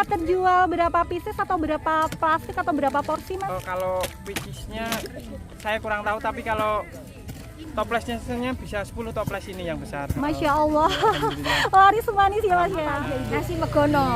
bisa terjual berapa pieces atau berapa plastik atau berapa porsi, Mas? Kalau piecesnya saya kurang tahu, tapi kalau toplesnya bisa 10 toples ini yang besar. Masya Allah. Laris manis ya Mas ya. Nasi Megono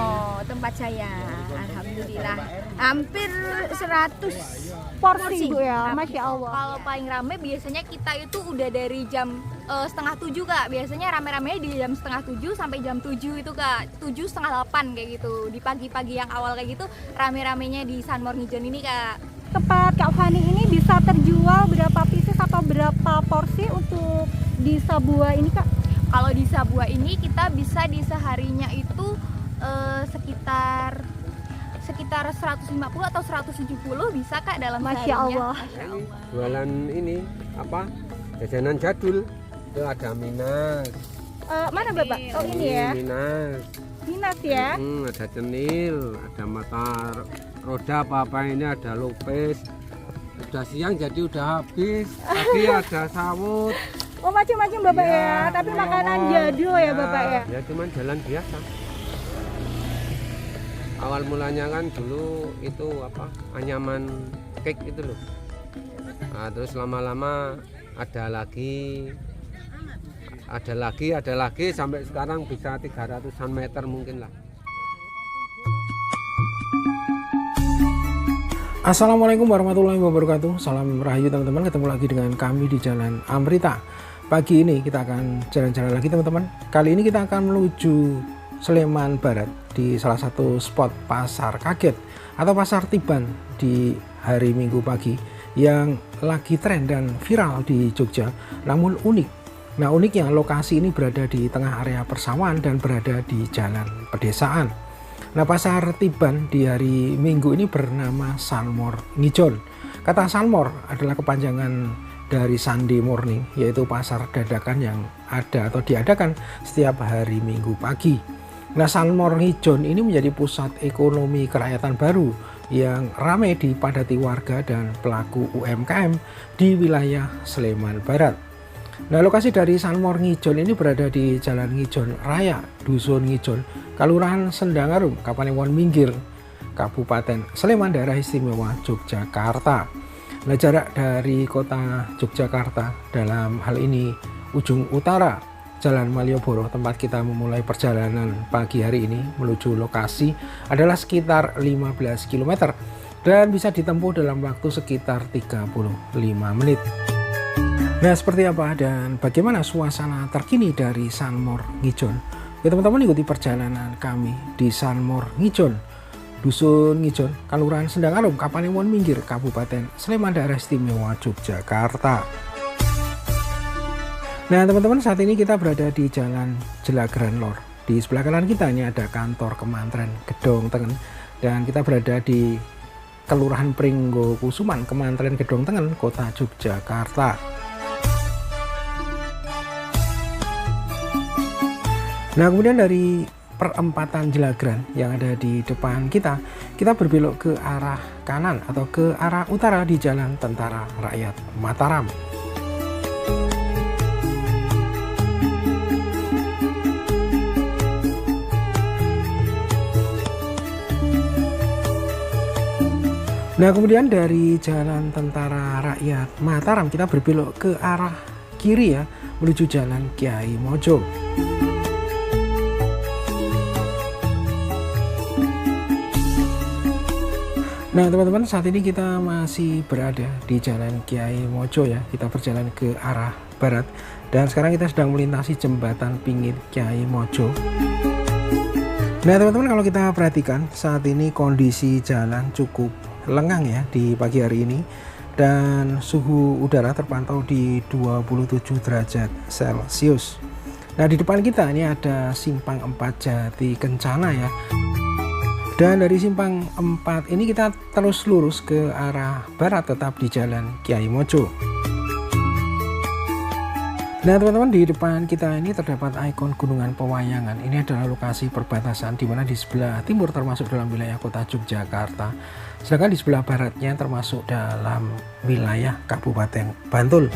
tempat saya. Alhamdulillah. Hampir 100 Porsi Bu ya. Masya Allah. Kalau paling rame biasanya kita itu udah dari jam setengah 7 Kak. Biasanya rame-ramenya di jam setengah 7 sampai jam 7 itu Kak. 7 setengah 8 kayak gitu. Di pagi-pagi yang awal kayak gitu rame-ramenya di Sunmor Ngijon ini Kak. Tempat Kak Fani ini bisa terjual berapa pieces atau berapa porsi untuk di Sabua ini Kak? Kalau di Sabua ini kita bisa di seharinya itu sekitar 150 atau 170 bisa Kak dalam Masya seharinya. Allah. Masya Allah. Jualan ini apa? Jajanan jadul. Itu ada Minas. Mana Bapak? Oh ini ya. Minas. Minas ya. Ada cenil, ada mata roda apa ini, ada lopes. Udah siang jadi udah habis. Tadi ada sawut. Oh macam-macam Bapak ya. Tapi melon. makanan jadul ya Bapak ya. Ya cuman jalan biasa. Awal mulanya kan dulu itu apa? Anyaman cake itu loh. Nah, terus lama-lama ada lagi sampai sekarang bisa 300-an meter mungkin lah. Assalamualaikum warahmatullahi wabarakatuh. Salam rahayu teman-teman, ketemu lagi dengan kami di Jalan Amrita. Pagi ini kita akan jalan-jalan lagi teman-teman. Kali ini kita akan menuju Sleman Barat di salah satu spot pasar kaget atau pasar tiban di hari Minggu pagi yang lagi tren dan viral di Jogja, namun unik. Nah uniknya lokasi ini berada di tengah area persawahan dan berada di jalan pedesaan. Nah pasar tiban di hari Minggu ini bernama Sunmor Ngijon. Kata Sunmor adalah kepanjangan dari Sunday morning, yaitu pasar dadakan yang ada atau diadakan setiap hari Minggu pagi. Nah Sunmor Ngijon ini menjadi pusat ekonomi kerakyatan baru yang ramai dipadati warga dan pelaku UMKM di wilayah Sleman Barat. Nah lokasi dari Sunmor Ngijon ini berada di Jalan Ngijon Raya, Dusun Ngijon, Kelurahan Sendangarum, Kapanewon Minggir, Kabupaten Sleman, Daerah Istimewa Yogyakarta. Nah jarak dari kota Yogyakarta dalam hal ini ujung utara Jalan Malioboro, tempat kita memulai perjalanan pagi hari ini menuju lokasi adalah sekitar 15 km dan bisa ditempuh dalam waktu sekitar 35 menit. Nah seperti apa dan bagaimana suasana terkini dari Sunmor Ngijon? Ya teman-teman ikuti perjalanan kami di Sunmor Ngijon, Dusun Ngijon, Kelurahan Sendangarum, Kapanewon Minggir, Kabupaten Sleman, Daerah Istimewa Yogyakarta. Nah teman-teman, saat ini kita berada di Jalan Jelagran Lor. Di sebelah kanan kita ini ada kantor Kemantren Gedong Tengen dan kita berada di Kelurahan Pringgo Kusuman, Kemantren Gedong Tengen, Kota Yogyakarta. Nah kemudian dari perempatan Jelagran yang ada di depan kita berbelok ke arah kanan atau ke arah utara di Jalan Tentara Rakyat Mataram. Nah kemudian dari Jalan Tentara Rakyat Mataram kita berbelok ke arah kiri ya, menuju Jalan Kiai Mojo. Nah teman-teman, saat ini kita masih berada di Jalan Kiai Mojo ya. Kita berjalan ke arah barat dan sekarang kita sedang melintasi jembatan Pingit Kiai Mojo. Nah teman-teman, kalau kita perhatikan saat ini kondisi jalan cukup lengang ya di pagi hari ini dan suhu udara terpantau di 27 derajat Celcius. Nah di depan kita ini ada Simpang 4 Jati Kencana ya. Dan dari Simpang 4 ini kita terus lurus ke arah barat tetap di Jalan Kiai Mojo. Nah teman-teman, di depan kita ini terdapat ikon Gunungan Pewayangan. Ini adalah lokasi perbatasan di mana di sebelah timur termasuk dalam wilayah kota Yogyakarta, sedangkan di sebelah baratnya termasuk dalam wilayah Kabupaten Bantul.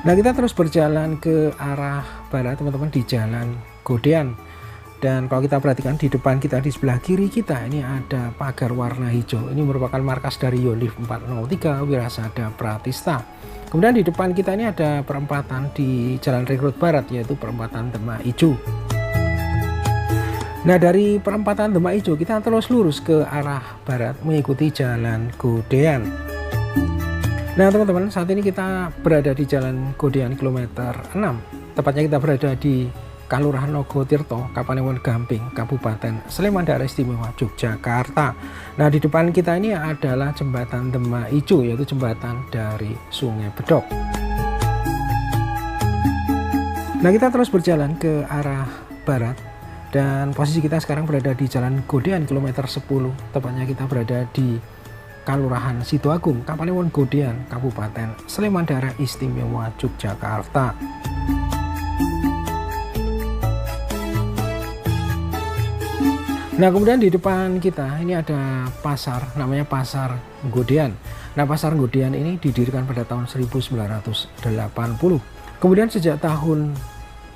Nah kita terus berjalan ke arah barat teman-teman di Jalan Godean. Dan kalau kita perhatikan di depan kita, di sebelah kiri kita ini ada pagar warna hijau. Ini merupakan markas dari Yonif 403 Wirasada Pratista. Kemudian di depan kita ini ada perempatan di Jalan Rekrut Barat, yaitu perempatan Demak Ijo. Nah, dari perempatan Demak Ijo kita terus lurus ke arah barat mengikuti Jalan Godean. Nah teman-teman, saat ini kita berada di Jalan Godean kilometer 6. Tepatnya kita berada di Kalurahan Nogotirto, Kapanewon Gamping, Kabupaten Sleman, Daerah Istimewa Yogyakarta. Nah, di depan kita ini adalah jembatan Demak Ijo, yaitu jembatan dari Sungai Bedok. Nah, kita terus berjalan ke arah barat dan posisi kita sekarang berada di Jalan Godean kilometer 10. Tepatnya kita berada di Kalurahan Sidoagung, Kapanewon Godean, Kabupaten Sleman, Daerah Istimewa Yogyakarta. Nah, kemudian di depan kita ini ada pasar, namanya Pasar Godean. Nah, Pasar Godean ini didirikan pada tahun 1980. Kemudian sejak tahun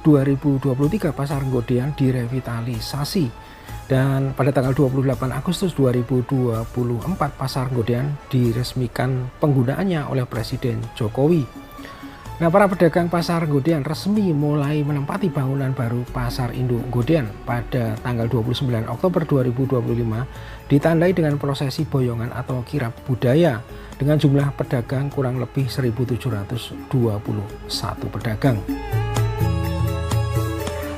2023 Pasar Godean direvitalisasi. Dan pada tanggal 28 Agustus 2024 Pasar Godean diresmikan penggunaannya oleh Presiden Jokowi. Nah, para pedagang Pasar Godean resmi mulai menempati bangunan baru Pasar Induk Godean pada tanggal 29 Oktober 2025, ditandai dengan prosesi boyongan atau kirap budaya dengan jumlah pedagang kurang lebih 1.721 pedagang.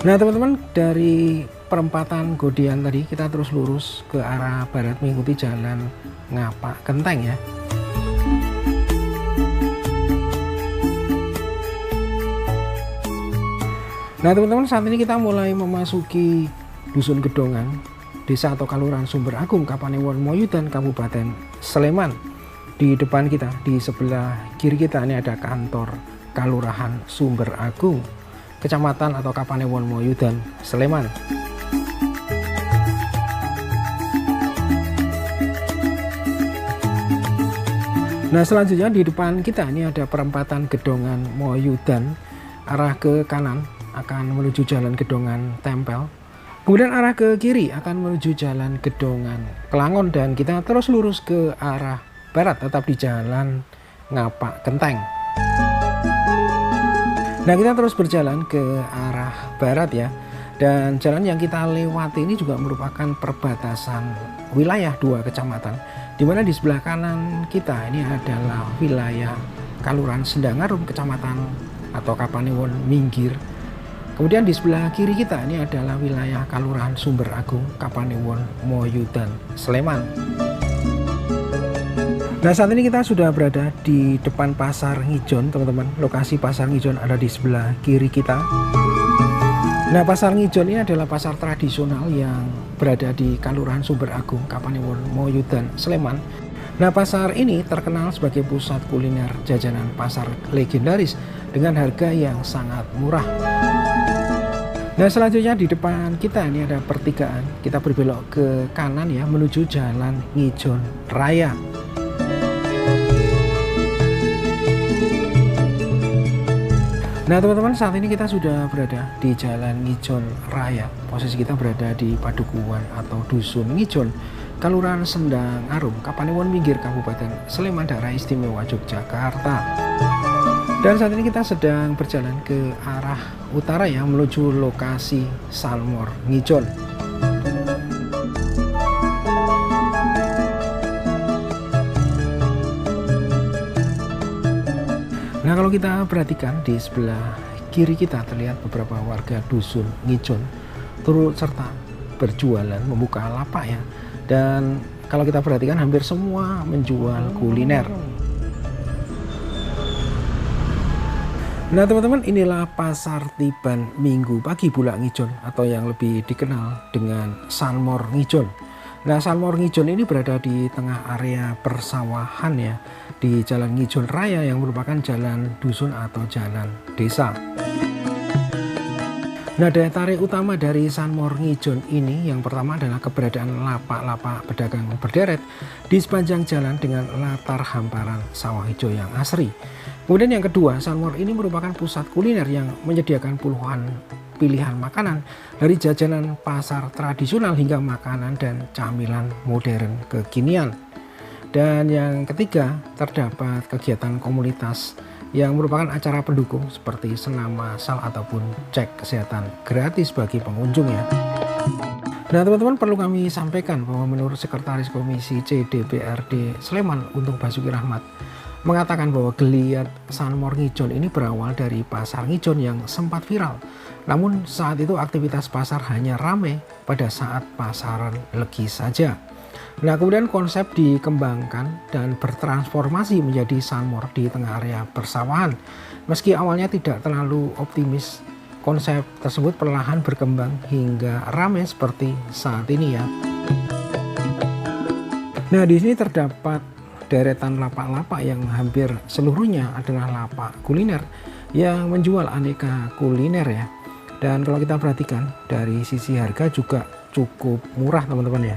Nah teman-teman, dari perempatan Godean tadi kita terus lurus ke arah barat mengikuti Jalan Ngapak Genteng ya. Nah teman-teman, saat ini kita mulai memasuki Dusun Gedongan, Desa atau Kalurahan Sumber Agung, Kapanewon Moyudan, Kabupaten Sleman. Di depan kita, di sebelah kiri kita ini ada kantor Kalurahan Sumber Agung, Kecamatan atau Kapanewon Moyudan, Sleman. Nah selanjutnya di depan kita ini ada perempatan Gedongan Moyudan, arah ke kanan akan menuju Jalan Gedongan Tempel, kemudian arah ke kiri akan menuju Jalan Gedongan Kelangon, dan kita terus lurus ke arah barat tetap di Jalan Ngapak Genteng. Nah kita terus berjalan ke arah barat ya, dan jalan yang kita lewati ini juga merupakan perbatasan wilayah dua kecamatan, dimana di sebelah kanan kita ini adalah wilayah Kalurahan Sendangarum, Kecamatan atau Kapanewon Minggir. Kemudian di sebelah kiri kita ini adalah wilayah Kalurahan Sumber Agung, Kapanewon Moyudan, Sleman. Nah saat ini kita sudah berada di depan Pasar Ngijon teman-teman. Lokasi Pasar Ngijon ada di sebelah kiri kita. Nah Pasar Ngijon ini adalah pasar tradisional yang berada di Kalurahan Sumber Agung, Kapanewon Moyudan, Sleman. Nah pasar ini terkenal sebagai pusat kuliner jajanan pasar legendaris dengan harga yang sangat murah. Nah selanjutnya di depan kita ini ada pertigaan, kita berbelok ke kanan ya menuju Jalan Ngijon Raya. Nah teman-teman, saat ini kita sudah berada di Jalan Ngijon Raya. Posisi kita berada di Padukuhan atau Dusun Ngijon, Kalurahan Sendangarum, Kapanewon Minggir, Kabupaten Sleman, Daerah Istimewa Yogyakarta. Dan saat ini kita sedang berjalan ke arah utara ya, menuju lokasi Salmor Ngijon. Nah kalau kita perhatikan di sebelah kiri kita terlihat beberapa warga Dusun Ngijon turut serta berjualan, membuka lapak ya. Dan kalau kita perhatikan hampir semua menjual kuliner. Nah teman-teman, inilah Pasar Tiban Minggu Pagi Bulak Ngijon atau yang lebih dikenal dengan Salmor Ngijon. Nah Salmor Ngijon ini berada di tengah area persawahan ya, di Jalan Ngijon Raya yang merupakan jalan dusun atau jalan desa. Nah, daya tarik utama dari Sunmor Ngijon ini yang pertama adalah keberadaan lapak-lapak pedagang berderet di sepanjang jalan dengan latar hamparan sawah hijau yang asri. Kemudian yang kedua, Sunmor ini merupakan pusat kuliner yang menyediakan puluhan pilihan makanan dari jajanan pasar tradisional hingga makanan dan camilan modern kekinian. Dan yang ketiga, terdapat kegiatan komunitas yang merupakan acara pendukung seperti senam massal ataupun cek kesehatan gratis bagi pengunjung ya. Nah teman-teman, perlu kami sampaikan bahwa menurut Sekretaris Komisi C DPRD Sleman untuk Basuki Rahmat mengatakan bahwa geliat Sunmor Ngijon ini berawal dari pasar Ngijon yang sempat viral. Namun saat itu aktivitas pasar hanya ramai pada saat pasaran legi saja. Nah kemudian konsep dikembangkan dan bertransformasi menjadi Sunmor di tengah area persawahan. Meski awalnya tidak terlalu optimis, konsep tersebut perlahan berkembang hingga ramai seperti saat ini ya. Nah di sini terdapat deretan lapak-lapak yang hampir seluruhnya adalah lapak kuliner yang menjual aneka kuliner ya. Dan kalau kita perhatikan dari sisi harga juga cukup murah teman-teman ya.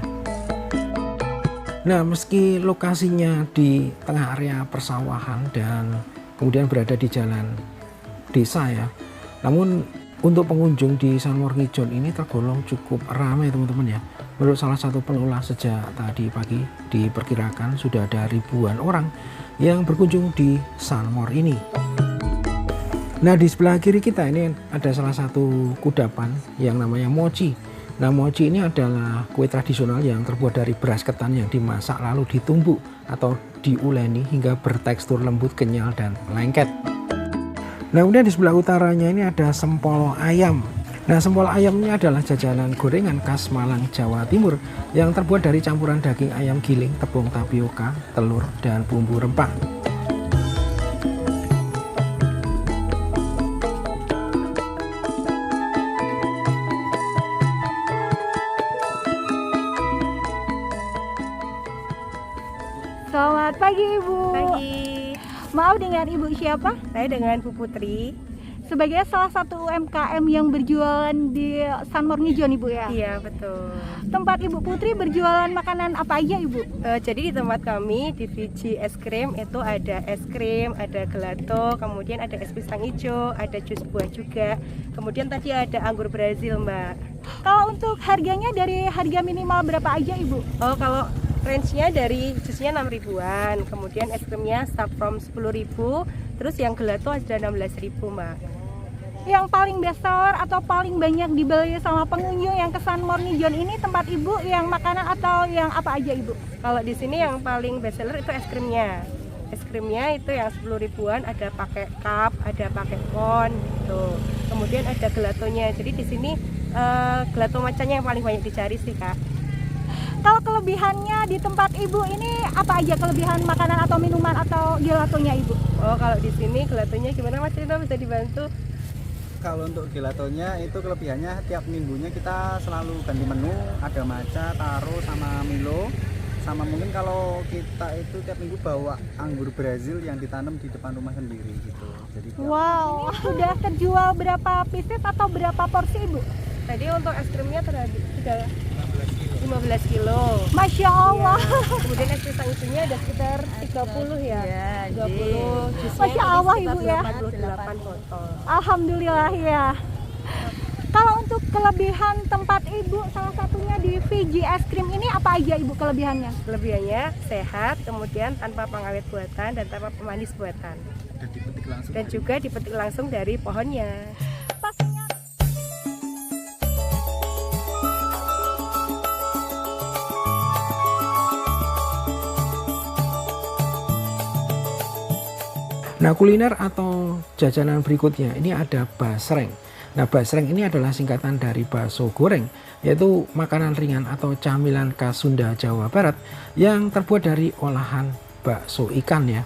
Nah meski lokasinya di tengah area persawahan dan kemudian berada di jalan desa ya, namun untuk pengunjung di Sunmor Ngijon ini tergolong cukup ramai teman-teman ya. Menurut salah satu pengelola, sejak tadi pagi diperkirakan sudah ada ribuan orang yang berkunjung di Sunmor ini. Nah di sebelah kiri kita ini ada salah satu kudapan yang namanya mochi. Nah mochi ini adalah kue tradisional yang terbuat dari beras ketan yang dimasak lalu ditumbuk atau diuleni hingga bertekstur lembut, kenyal, dan lengket. Nah kemudian di sebelah utaranya ini ada sempol ayam. Nah sempol ayam ini adalah jajanan gorengan khas Malang, Jawa Timur yang terbuat dari campuran daging ayam giling, tepung tapioka, telur, dan bumbu rempah. Selamat pagi Ibu. Pagi, Maaf, dengan Ibu siapa? saya dengan Bu Putri. Sebagai salah satu UMKM yang berjualan di Sunmor Ngijon Ibu ya. Iya betul. Tempat Ibu Putri berjualan makanan apa aja Ibu? Jadi di tempat kami di Fiji es krim itu ada es krim, ada gelato, kemudian ada es pisang hijau, ada jus buah juga. Kemudian tadi ada anggur Brazil Mbak. Kalau untuk harganya dari harga minimal berapa aja Ibu? Oh kalau range-nya dari jusnya 6 ribuan, kemudian es krimnya start from 10.000, terus yang gelato ada 16.000 Mbak. Yang paling best seller atau paling banyak dibeli sama pengunjung yang ke Sunmor Ngijon ini tempat Ibu yang makanan atau yang apa aja Ibu? Kalau di sini yang paling best seller itu es krimnya. Es krimnya itu yang 10 ribuan, ada pakai cup, ada pakai cone gitu. Kemudian ada gelatonya. Jadi di sini gelato macanya yang paling banyak dicari sih Kak. Kalau kelebihannya di tempat Ibu ini apa aja kelebihan makanan atau minuman atau gelatonya Ibu? Oh kalau di sini gelatonya gimana Mas Rino, bisa dibantu? Kalau untuk gelatonya itu kelebihannya tiap minggunya kita selalu ganti menu, ada matcha, taro, sama Milo. Sama mungkin kalau kita itu tiap minggu bawa anggur Brazil yang ditanam di depan rumah sendiri gitu. Jadi Wow, sudah terjual berapa pieces atau berapa porsi Ibu? tadi untuk es krimnya sudah 15 kilo. Masya Allah. Ya, kemudian es pisang isunya ada sekitar 30 ya. 20. Jusnya Masya tadi Allah, sekitar Ibu ya. 88 botol. Alhamdulillah ya. Kalau untuk kelebihan tempat Ibu, salah satunya di Fiji es krim ini apa aja Ibu kelebihannya? Kelebihannya sehat, kemudian tanpa pengawet buatan dan tanpa pemanis buatan. Dan juga dipetik langsung dari pohonnya. Pastinya. Nah kuliner atau jajanan berikutnya ini ada basreng. Nah basreng ini adalah singkatan dari bakso goreng, yaitu makanan ringan atau camilan khas Sunda Jawa Barat yang terbuat dari olahan bakso ikan ya,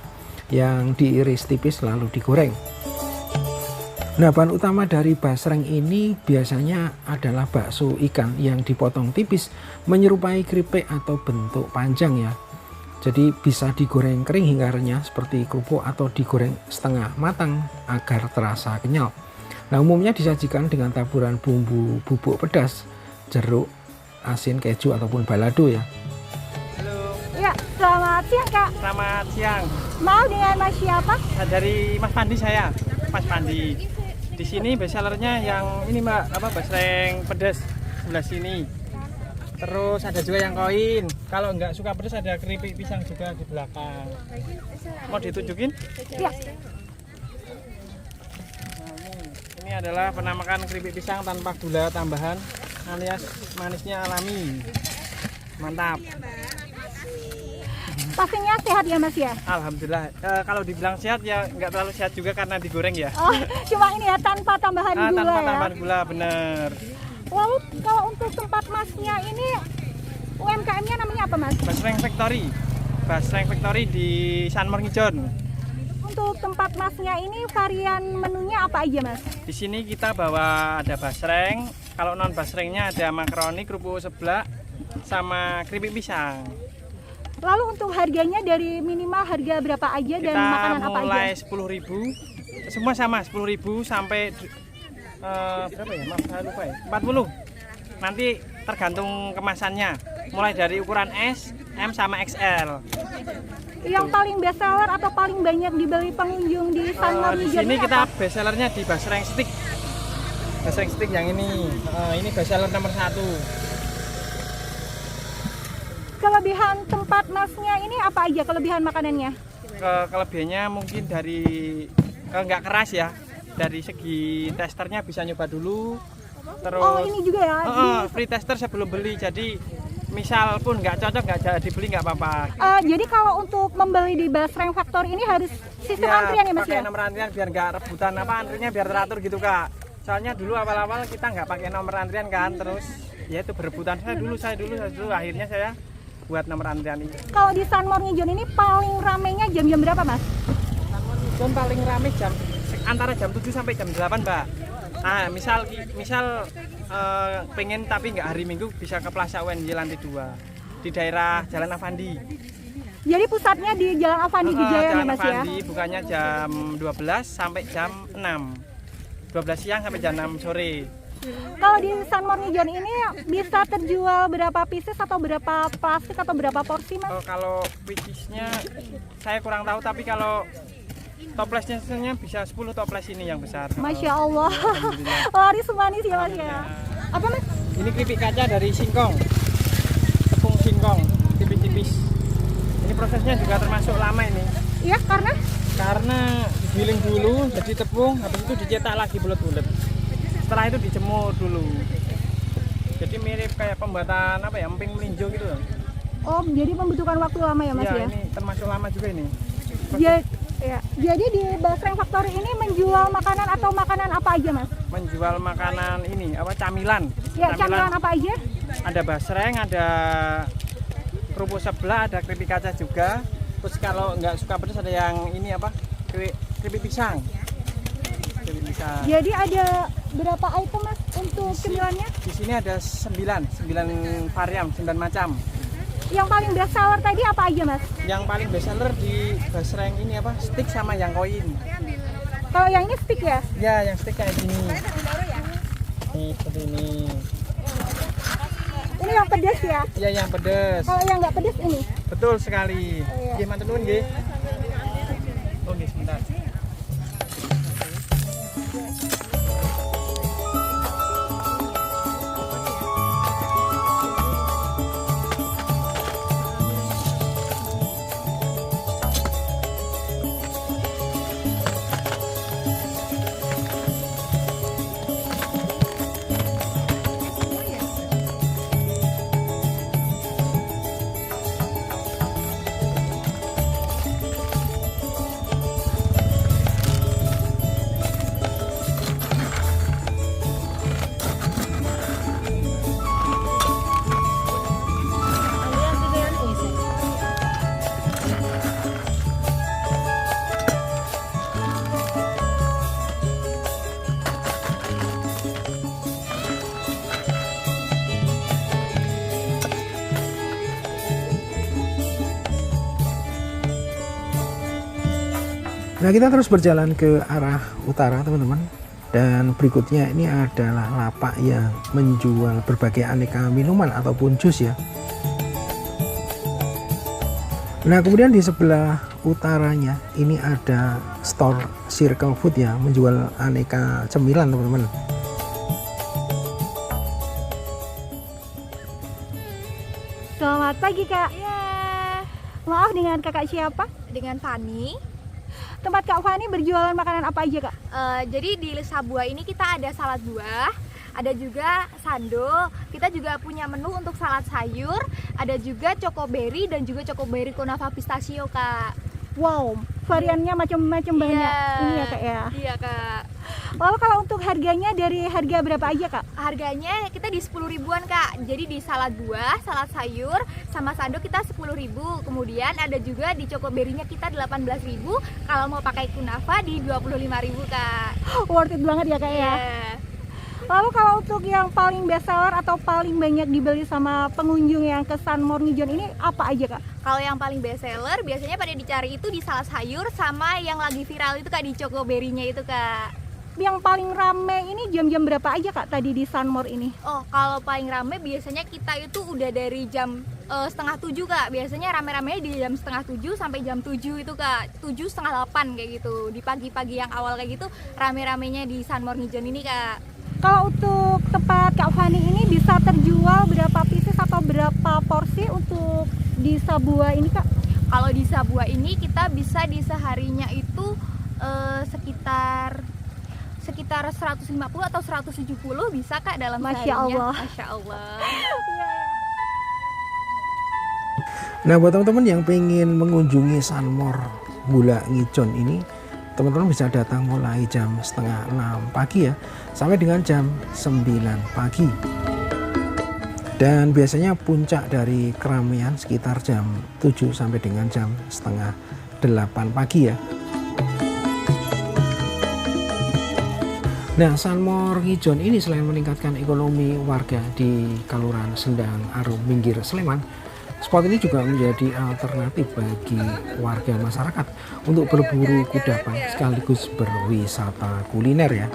yang diiris tipis lalu digoreng. Nah bahan utama dari basreng ini biasanya adalah bakso ikan yang dipotong tipis menyerupai keripik atau bentuk panjang ya. Jadi bisa digoreng kering hingga renyah seperti kerupuk atau digoreng setengah matang agar terasa kenyal. Nah, umumnya disajikan dengan taburan bumbu bubuk pedas, jeruk, asin, keju ataupun balado ya. Halo, Ya, selamat siang Kak. selamat siang. Mau dengan Mas siapa? Dari Mas Pandi saya, Mas Pandi. Di sini bestsellernya yang ini Mbak, apa basreng pedas sebelah sini. Terus ada juga yang koin. Kalau nggak suka pedas ada keripik pisang juga di belakang. Mau ditunjukin? Ya. Ini adalah penamakan keripik pisang tanpa gula tambahan, alias manisnya alami. Mantap. Pastinya sehat ya Mas ya? Alhamdulillah. Kalau dibilang sehat ya nggak terlalu sehat juga karena digoreng ya. Oh, cuma ini ya tanpa tambahan gula Tanpa ya. tambahan gula, bener. Lalu kalau untuk tempat Masnya ini UMKM-nya namanya apa Mas? Basreng Factory. Basreng Factory di Sanmor Ngijon. Untuk tempat Masnya ini varian menunya apa aja Mas? Di sini kita bawa ada basreng. Kalau non basrengnya ada makaroni, kerupuk seblak, sama keripik pisang. Lalu untuk harganya dari minimal harga berapa aja dan Kita makanan apa aja? mulai 10.000. Semua sama 10.000 sampai berapa ya? Maaf saya lupa ya. 40. Nanti tergantung kemasannya. Mulai dari ukuran S, M sama XL. Yang paling best seller atau paling banyak dibeli pengunjung di Sanmor Di Ngijon sini ini kita apa? bestsellernya di basreng stick. Basreng stick yang ini. Ini bestseller nomor 1. Kelebihan tempat Masnya ini apa aja kelebihan makanannya? Kelebihannya mungkin dari nggak keras ya. Dari segi testernya bisa nyoba dulu. Terus Oh ini juga ya? free tester sebelum beli. Jadi misal pun nggak cocok nggak jadi dibeli nggak apa-apa. Jadi kalau untuk membeli di Basreng Factory ini harus sistem antrian ya Mas pakai ya? nomor antrian biar nggak rebutan apa antriannya biar teratur gitu Kak. Soalnya dulu awal-awal kita nggak pakai nomor antrian kan, terus ya itu berebutan saya dulu akhirnya saya buat nomor antrian ini. Kalau di Sanmor Ngijon ini paling ramenya jam-jam berapa Mas? Dan paling rame antara jam 7 sampai jam 8 Mbak. Nah misal pengen tapi nggak hari Minggu bisa ke Plaza UNY lantai 2 di daerah Jalan Avandi. Jadi pusatnya di Jalan Avandi Gejayan ya Jalan Mas ya? Avandi bukannya jam 12 sampai jam 6. 12 siang sampai jam 6 sore. Kalau di Sanmor Ngijon ini bisa terjual berapa pieces atau berapa plastik atau berapa porsi Mas? Kalau picisnya saya kurang tahu tapi kalau toplesnya bisa 10 toples ini yang besar. Masya Allah. Alhamdulillah. Laris manis ya Mas ya? Apa Mas? Ini keripik kaca dari singkong, tepung singkong, tipis-tipis. Ini prosesnya juga termasuk lama ini, Iya karena? karena digiling dulu jadi tepung, habis itu dicetak lagi bulat-bulat. Setelah itu dijemur dulu. Jadi mirip kayak pembuatan apa ya, emping melinjo gitu. Oh jadi membutuhkan waktu lama ya Mas ya? Ini termasuk lama juga ini. Jadi di Basreng Factory ini menjual makanan atau makanan apa aja Mas? Menjual makanan ini apa camilan. Ya camilan apa aja? Ada basreng, ada kerupuk sebelah, ada keripik kaca juga. Terus kalau nggak suka pedas ada yang ini apa, keripik pisang. Keripik pisang. Jadi ada berapa item Mas untuk cemilannya? Di sini ada 9 varian, 9 macam. Yang paling best seller tadi apa aja Mas? Yang paling best seller di basreng ini apa, stick sama yang koin. Kalau yang ini stick ya? Ya, yang stick kayak gini. Nih, seperti ini. Ini yang pedas ya? Ya, yang pedas. Kalau yang nggak pedas ini? Betul sekali. Oh, iya. Oke, matur nuwun nggih. Oke, sebentar. Nah, kita terus berjalan ke arah utara, teman-teman. Dan berikutnya ini adalah lapak yang menjual berbagai aneka minuman ataupun jus ya. Nah kemudian di sebelah utaranya ini ada store Circle Food ya, menjual aneka cemilan teman-teman. Selamat pagi Kak. Iya. Maaf, dengan Kakak siapa? Dengan Fani. Tempat Kak Fani berjualan makanan apa aja Kak? Jadi di Lisa Buah ini kita ada salad buah, ada juga sando, kita juga punya menu untuk salad sayur, ada juga chocoberry dan juga chocoberry kunafa pistachio Kak. Wow, variannya macam-macam banyak ini ya Kak ya. Iya Kak. Lalu kalau untuk harganya dari harga berapa aja Kak? Harganya kita di 10 ribuan Kak. Jadi di salad buah, salad sayur, sama sando kita 10 ribu. Kemudian ada juga di chocoberry-nya kita 18 ribu. Kalau mau pakai kunafa di 25 ribu Kak. Worth it banget ya Kak ya. Iya. Lalu kalau untuk yang paling best seller atau paling banyak dibeli sama pengunjung yang ke Sunmore Ngijon ini apa aja Kak? Kalau yang paling best seller biasanya pada dicari itu di salad sayur sama yang lagi viral itu Kak di chocoberry-nya itu Kak. Yang paling rame ini jam-jam berapa aja Kak tadi di Sunmore ini? Oh, kalau paling rame biasanya kita itu udah dari jam setengah 7 Kak. Biasanya rame-ramenya di jam setengah 7 sampai jam 7 itu Kak. 7 setengah 8 kayak gitu. Di pagi-pagi yang awal kayak gitu rame-ramenya di Sunmore Ngijon ini Kak. Kalau untuk tempat Kak Fani ini bisa terjual berapa pieces atau berapa porsi untuk di Sabuah ini Kak? Kalau di Sabuah ini kita bisa di seharinya itu sekitar 150 atau 170 bisa Kak dalam Masya seharinya. Allah. Masya Allah. Nah buat teman-teman yang pengen mengunjungi Sunmore Bulak Ngijon ini, teman-teman bisa datang mulai jam setengah 6 pagi ya sampai dengan jam 9 pagi. Dan biasanya puncak dari keramaian sekitar jam 7 sampai dengan jam setengah 8 pagi ya. Nah, Sunmore Ngijon ini selain meningkatkan ekonomi warga di Kelurahan Sendang Arum Minggir Sleman, spot ini juga menjadi alternatif bagi warga masyarakat untuk berburu kudapan sekaligus berwisata kuliner ya.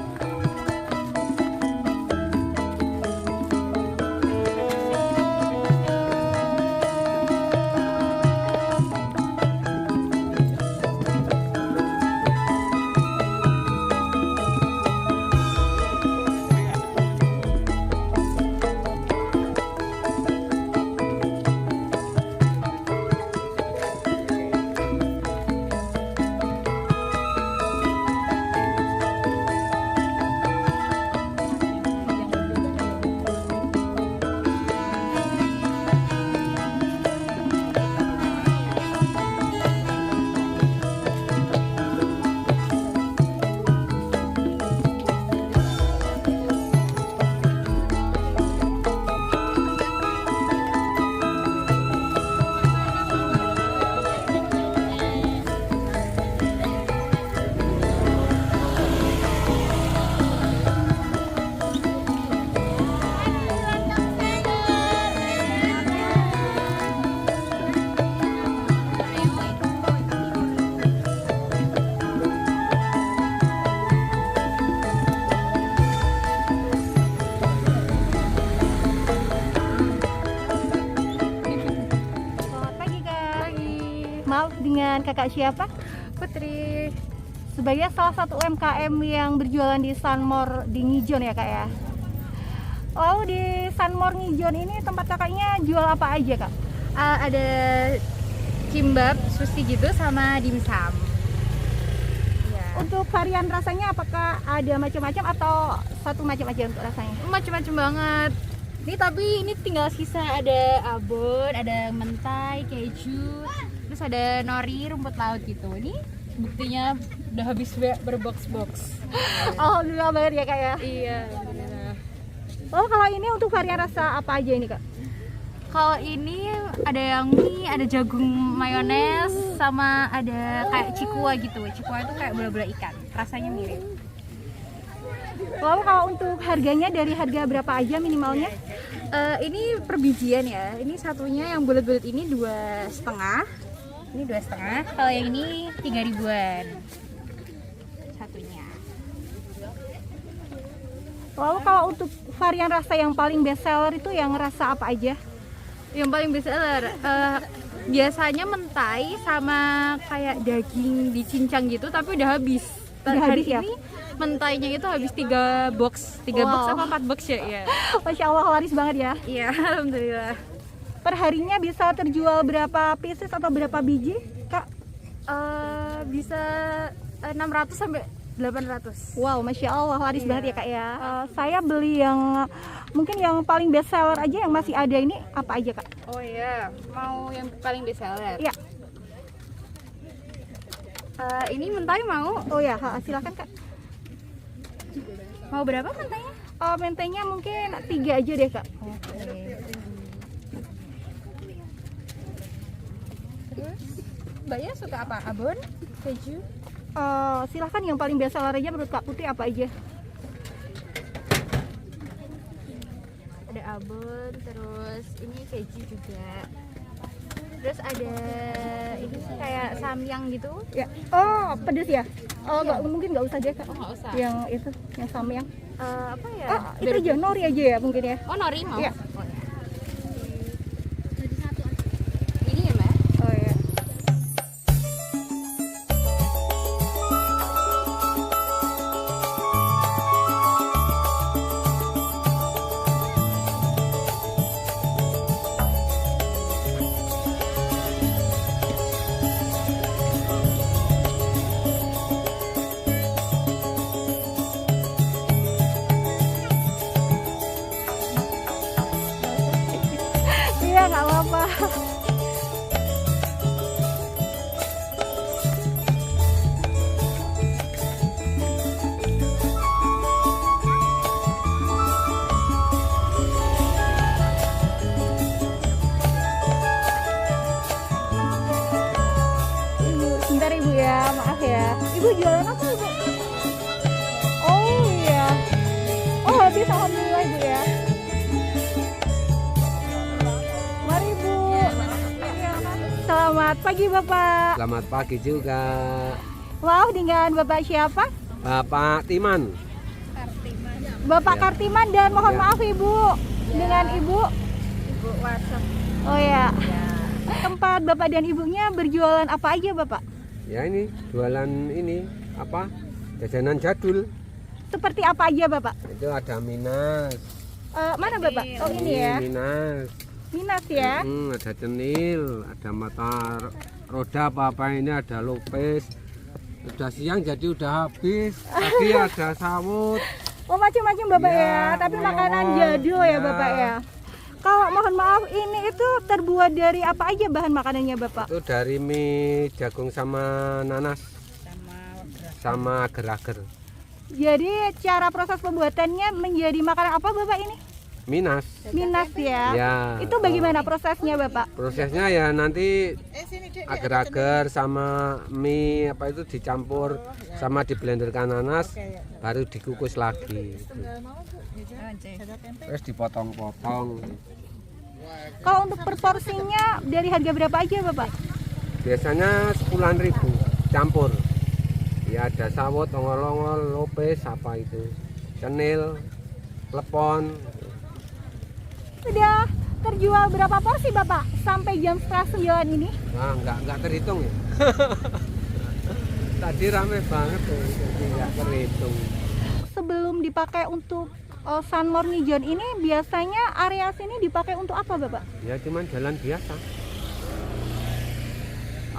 Maaf, dengan kakak siapa? Putri. Sebagai salah satu UMKM yang berjualan di Sunmore di Ngijon ya kak ya. Lalu di Sunmore Ngijon ini tempat kakaknya jual apa aja kak? Ada kimbap, sushi gitu sama dimsum. Ya. Untuk varian rasanya apakah ada macam-macam atau satu macam aja untuk rasanya? Macam-macam banget. Ini tapi ini tinggal sisa, ada abon, ada mentai, keju, terus ada nori, rumput laut gitu. Ini buktinya udah habis berbox-box. Alhamdulillah banget ya kak ya. Iya, alhamdulillah. Lalu kalau ini untuk varian rasa apa aja ini kak? Kalau ini ada yang mie, ada jagung mayones, sama ada kayak cikua gitu. Cikua itu kayak bola-bola ikan, rasanya mirip. Lalu kalau untuk harganya dari harga berapa aja minimalnya? Ini per bijian ya. Ini satunya yang bulat-bulat ini 2,5. Ini 2,5. Kalau yang ini 3 ribuan satunya. Lalu kalau untuk varian rasa yang paling best seller itu yang rasa apa aja? Yang paling best seller biasanya mentai sama kayak daging dicincang gitu, tapi udah habis. Udah Hari habis ya? ini mentainya itu habis 3 box, 3 box Wow. apa 4 box ya? Iya. Masya Allah laris banget ya. Iya, alhamdulillah. Perharinya bisa terjual berapa pieces atau berapa biji, Kak? Bisa 600 sampai 800. Wow, Masya Allah laris banget ya Kak ya. Saya beli yang mungkin yang paling best seller aja yang masih ada ini apa aja Kak? Oh iya, mau yang paling best seller. Iya. Ini mentai mau? Oh ya, silakan Kak. Mau berapa mentainya? Mentenya mungkin 3 aja deh Kak. Terus Mbaknya suka apa? Abon? Keju? Silahkan yang paling best seller aja menurut Kak Putri apa aja? Ada abon, terus ini keju juga. Terus ada ini sih kayak samyang gitu. Ya. Oh, pedes ya? Oh, mungkin nggak usah deh Kak. Oh, nggak usah. Yang itu, yang samyang. Apa ya? Itu aja nori aja ya mungkin ya. Oh, nori mau? Iya. Oh, ya. Ini ya, Mbak? Oh ya. Iya, nggak apa-apa. Bentar Ibu ya, maaf ya. Ibu jualan apa Ibu? Oh iya. Oh habis, alhamdulillah Ibu ya. Mari Bu. Selamat pagi Bapak. Selamat pagi juga. Wow, dengan Bapak siapa? Bapak Timan. Bapak Ya. Kartiman, dan mohon Ya. maaf Ibu dengan Ibu. Ibu WhatsApp. Oh ya. Tempat Bapak dan Ibunya berjualan apa aja Bapak? Ya ini jualan ini apa? Jajanan jadul. Seperti apa aja Bapak? Itu ada Minas. Mana Bapak? Oh ini ya. Minas. Minas ya. Ada cenil, ada mata roda apa ini, ada lopes. Udah siang jadi udah habis. Tadi ada sawut. Oh macam-macam Bapak Ya, ya. Tapi melon. makanan jadul ya Ya. Bapak ya. Kalau mohon maaf ini itu terbuat dari apa aja bahan makanannya Bapak? Itu dari mie jagung sama nanas. Sama agar-agar. Jadi cara proses pembuatannya menjadi makanan apa Bapak ini? Minas. Minas ya. Ya. Itu bagaimana prosesnya Bapak? Prosesnya ya nanti agar-agar sama mie apa itu dicampur sama diblenderkan nanas, baru dikukus lagi. Terus dipotong-potong. Kalau untuk per porsinya dari harga berapa aja Bapak? Biasanya 10.000 campur. Ya ada sawut, ongol-ongol, lopes apa itu, cenil, lepon. Sudah terjual berapa porsi Bapak sampai jam setengah 9 ini? Nah, nggak terhitung ya. Tadi rame banget tuh, jadi nggak terhitung. Sebelum dipakai untuk Sunmor Ngijon ini biasanya area sini dipakai untuk apa Bapak? Ya cuman jalan biasa.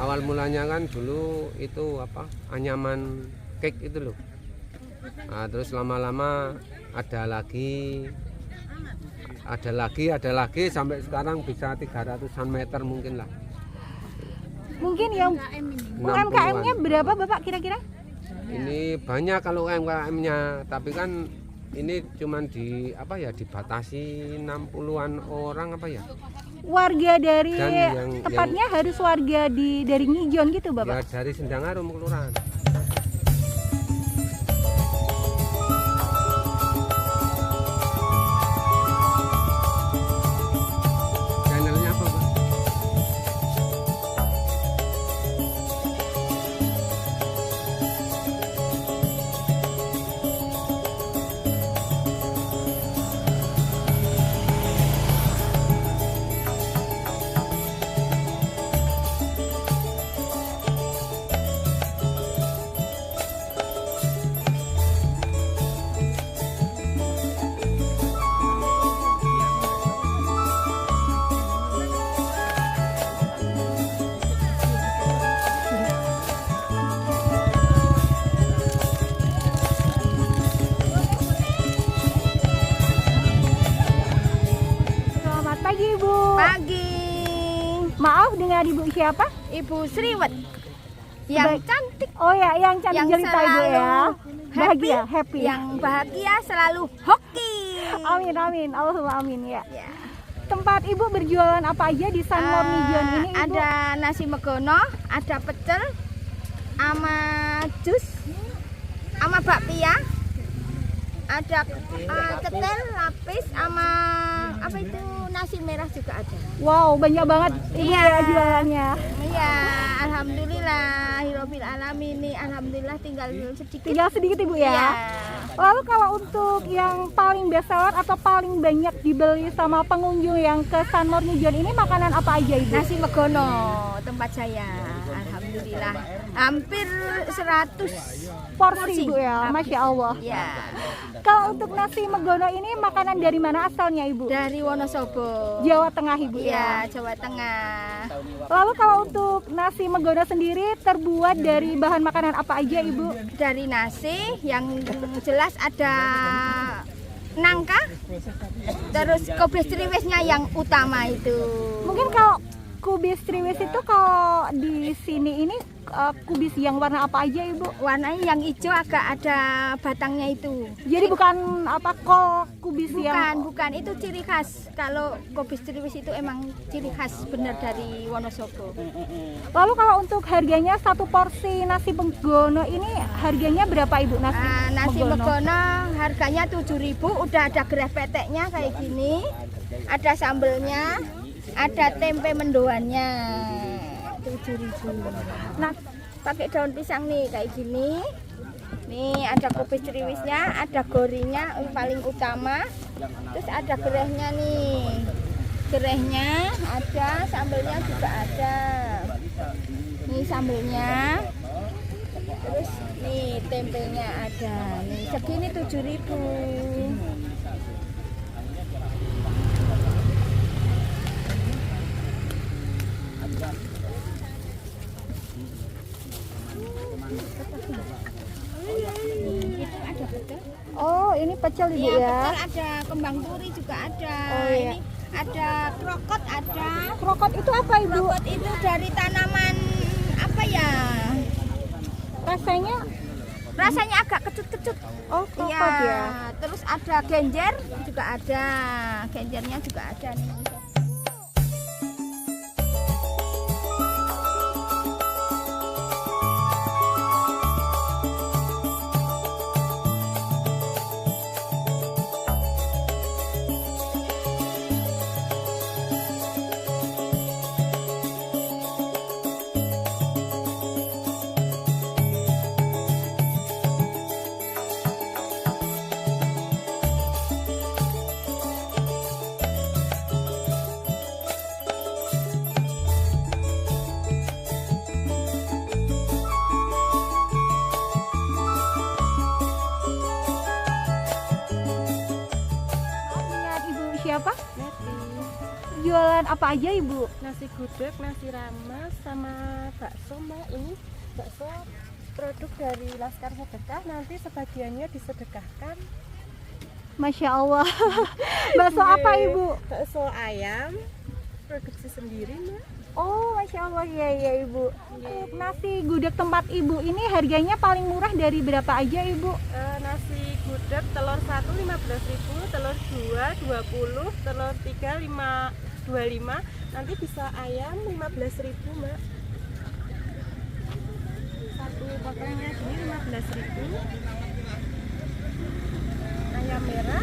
Awal mulanya kan dulu itu apa, anyaman cake itu loh. Nah, terus lama-lama ada lagi sampai sekarang bisa 300-an meter mungkin lah. Mungkin yang UMKM-nya berapa Bapak kira-kira? Ini banyak kalau UMKM-nya, tapi kan ini cuman dibatasi 60-an orang apa ya? Warga dari Dan yang- tepatnya harus warga dari Ngijon gitu Ya Bapak? dari Sendangarum kelurahan. Channelnya apa, Pak? dengan Ibu siapa? Ibu Sriwet yang cantik, Oh ya, yang cantik yang jelita Ibu ya. Bahagia, happy. yang bahagia selalu hoki. Amin amin, Allahumma amin ya. Ya. Tempat Ibu berjualan apa aja di Sunmor Ngijon ini Ibu? Ada nasi megono, ada pecel, sama jus, sama bakpia, ada ketel, lapis, sama apa itu nasi merah juga ada. Wow, banyak banget Ibu Iya. ya jualannya. Iya, alhamdulillah, hirobil alamin nih, alhamdulillah tinggal sedikit. Tinggal sedikit Ibu ya. Iya. Lalu kalau untuk yang paling best seller atau paling banyak dibeli sama pengunjung yang ke Sunmor Ngijon ini makanan apa aja Ibu? Nasi megono tempat saya, alhamdulillah, hampir 100 Porsi Ibu ya, Masya Allah. ya, Kalau untuk nasi megono ini makanan dari mana asalnya Ibu? dari Wonosobo. Jawa Tengah Ibu Iya, ya. Jawa Tengah. Lalu kalau untuk nasi megono sendiri terbuat dari bahan makanan apa aja Ibu? Dari nasi yang jelas ada nangka, terus kubis triwisnya yang utama itu. Mungkin kalau kubis triwis itu kalau di sini ini kubis yang warna apa aja Ibu? Warnanya yang hijau agak ada batangnya itu. Jadi bukan apa kol kubis yang Bukan, itu ciri khas. Kalau kubis triwis itu emang ciri khas benar dari Wonosobo. Lalu kalau untuk harganya satu porsi nasi megono ini harganya berapa Ibu nasi? Nasi megono harganya 7.000, udah ada gerai peteknya kayak gini. Ada sambelnya, ada tempe mendoannya. 7.000. Nah, Pakai daun pisang nih kayak gini. Nih ada kubis triwisnya, ada gorinya yang paling utama. Terus ada gerehnya nih. Gerehnya ada, sambelnya juga ada. Nih sambelnya. Terus nih tempenya ada. Nih segini 7.000. oh ini pecel Ibu Iya, ya. betul, ada kembang turi juga ada. Oh, iya. Ini ada krokot ada. Krokot itu apa Ibu? Krokot itu dari tanaman apa ya? Rasanya agak kecut-kecut. oh krokot Iya. ya. Terus ada genjer juga ada. Genjernya juga ada nih. Dengan Ibu siapa? Jualan apa aja Ibu? Nasi gudeg, nasi rames, sama bakso Mbak. Ini bakso produk dari Laskar Sedekah, nanti sebagiannya disedekahkan. Masya Allah. Bakso apa Ibu? Bakso ayam, produksi sendiri Mbak. Oh Masya Allah ya Ibu. Untuk nasi gudeg tempat Ibu ini harganya paling murah dari berapa aja Ibu? Nasi gudeg telur 1 15.000, telur 2 20, telur 3 25, nanti bisa ayam 15.000 Mbak. Satu potongnya gini 15.000. Ayam merah.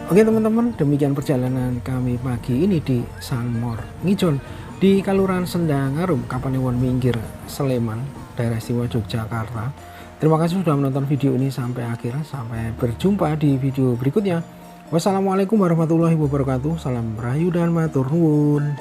Oke teman-teman, demikian perjalanan kami pagi ini di Sunmor Ngijon di Kelurahan Sendang Arum, Kapanewon Minggir, Sleman, daerah istimewa Yogyakarta. Terima kasih sudah menonton video ini sampai akhir. Sampai berjumpa di video berikutnya. Wassalamualaikum warahmatullahi wabarakatuh. Salam rahayu dan matur nuwun.